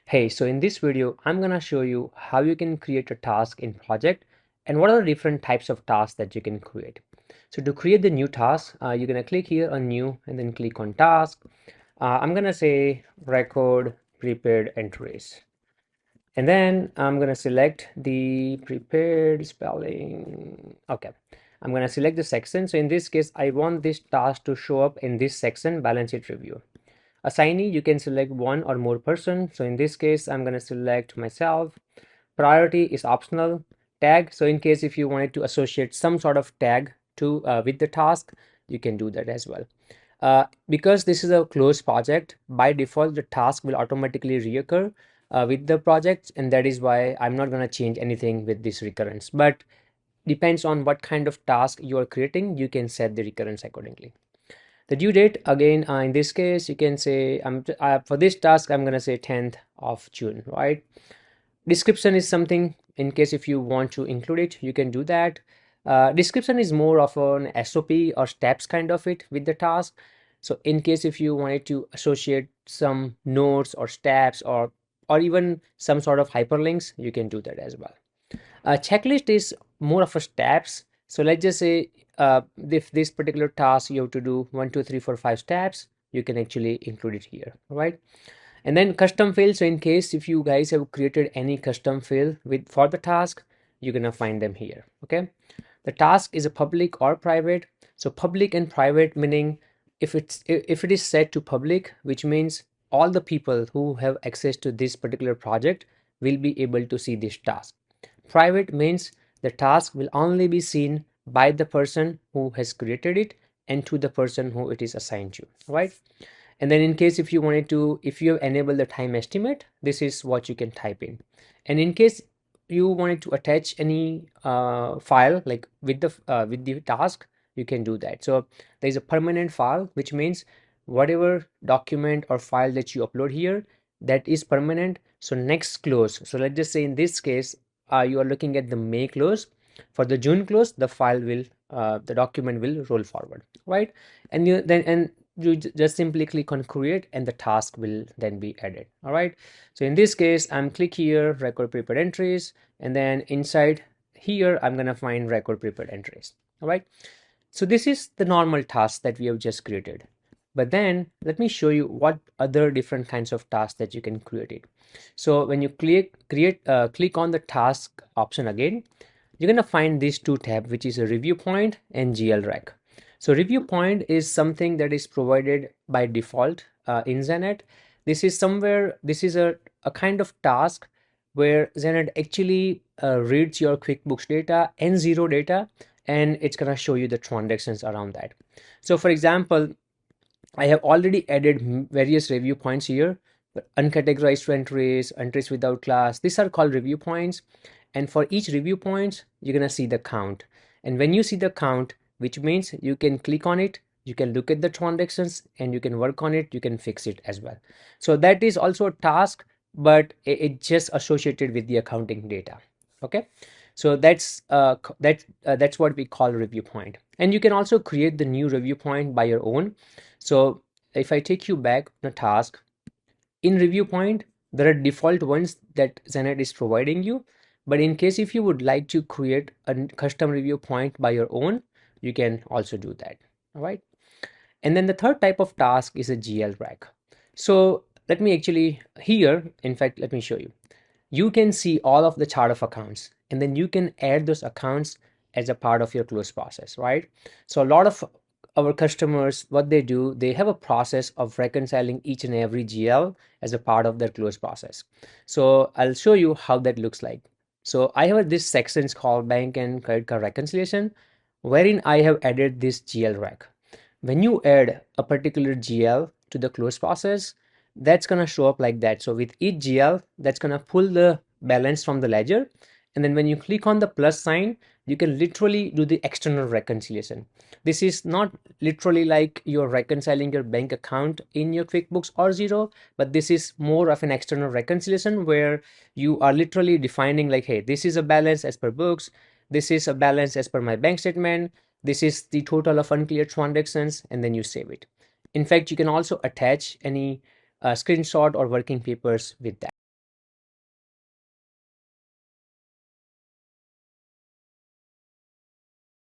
Hey, so in this video, I'm gonna show you how you can create a task in project and what are the different types of tasks that you can create. So to create the new task, you're gonna click here on new and then click on task. I'm gonna say record prepared entries. And then I'm gonna select the prepared spelling. Okay, I'm gonna select the section. So in this case, I want this task to show up in this section, balance sheet review. Assignee, you can select one or more person. So in this case, I'm going to select myself. Priority is optional. Tag, so in case if you wanted to associate some sort of tag to with the task, you can do that as well. Because this is a closed project, by default, the task will automatically reoccur with the project, and that is why I'm not going to change anything with this recurrence. But depends on what kind of task you are creating, you can set the recurrence accordingly. The due date, again, in this case, you can say, for this task, I'm going to say 10th of June, right? Description is something, in case if you want to include it, you can do that. Description is more of an SOP or steps kind of it with the task. So in case if you wanted to associate some notes or steps or even some sort of hyperlinks, you can do that as well. A checklist is more of a steps. So let's just say if this particular task you have to do 1, 2, 3, 4, 5 steps, you can actually include it here, right? And then custom field. So in case if you guys have created any custom field with for the task, you're gonna find them here. Okay. The task is a public or private. So public and private meaning if it is set to public, which means all the people who have access to this particular project will be able to see this task. Private means the task will only be seen by the person who has created it and to the person who it is assigned to, right? And then in case if you wanted to, if you have enabled the time estimate, this is what you can type in. And in case you wanted to attach any file like with the task, you can do that. So there is a permanent file, which means whatever document or file that you upload here, that is permanent. So next close, so let's just say in this case you are looking at the May close. For the June close, the file will the document will roll forward, right? And you just simply click on create and the task will then be added. All right, so in this case, I'm click here, record prepared entries, and then inside here I'm gonna find record prepared entries. All right, so this is the normal task that we have just created. But then let me show you what other different kinds of tasks that you can create it. So when you click on the task option again, you're gonna find these two tabs, which is a review point and GL rec. So review point is something that is provided by default in Xenett. This is a kind of task where Xenett actually reads your QuickBooks data and zero data, and it's gonna show you the transactions around that. So for example, I have already added various review points here, uncategorized entries, entries without class. These are called review points. And for each review points, you're gonna see the count. And when you see the count, which means you can click on it, you can look at the transactions and you can work on it, you can fix it as well. So that is also a task, but it's just associated with the accounting data. Okay. So that's what we call review point. And you can also create the new review point by your own. So if I take you back on a task, in review point, there are default ones that Xenett is providing you. But in case if you would like to create a custom review point by your own, you can also do that. All right. And then the third type of task is a GL rec. So let me actually here, in fact, let me show you. You can see all of the chart of accounts, and then you can add those accounts as a part of your close process, right? So a lot of our customers, what they do, they have a process of reconciling each and every GL as a part of their close process. So I'll show you how that looks like. So I have this section called bank and credit card reconciliation, wherein I have added this GL rec. When you add a particular GL to the close process, that's going to show up like that. So with each GL, that's going to pull the balance from the ledger. And then when you click on the plus sign, you can literally do the external reconciliation. This is not literally like you're reconciling your bank account in your QuickBooks or Zero, but this is more of an external reconciliation where you are literally defining like, hey, this is a balance as per books. This is a balance as per my bank statement. This is the total of unclear transactions, and then you save it. In fact, you can also attach any screenshot or working papers with that.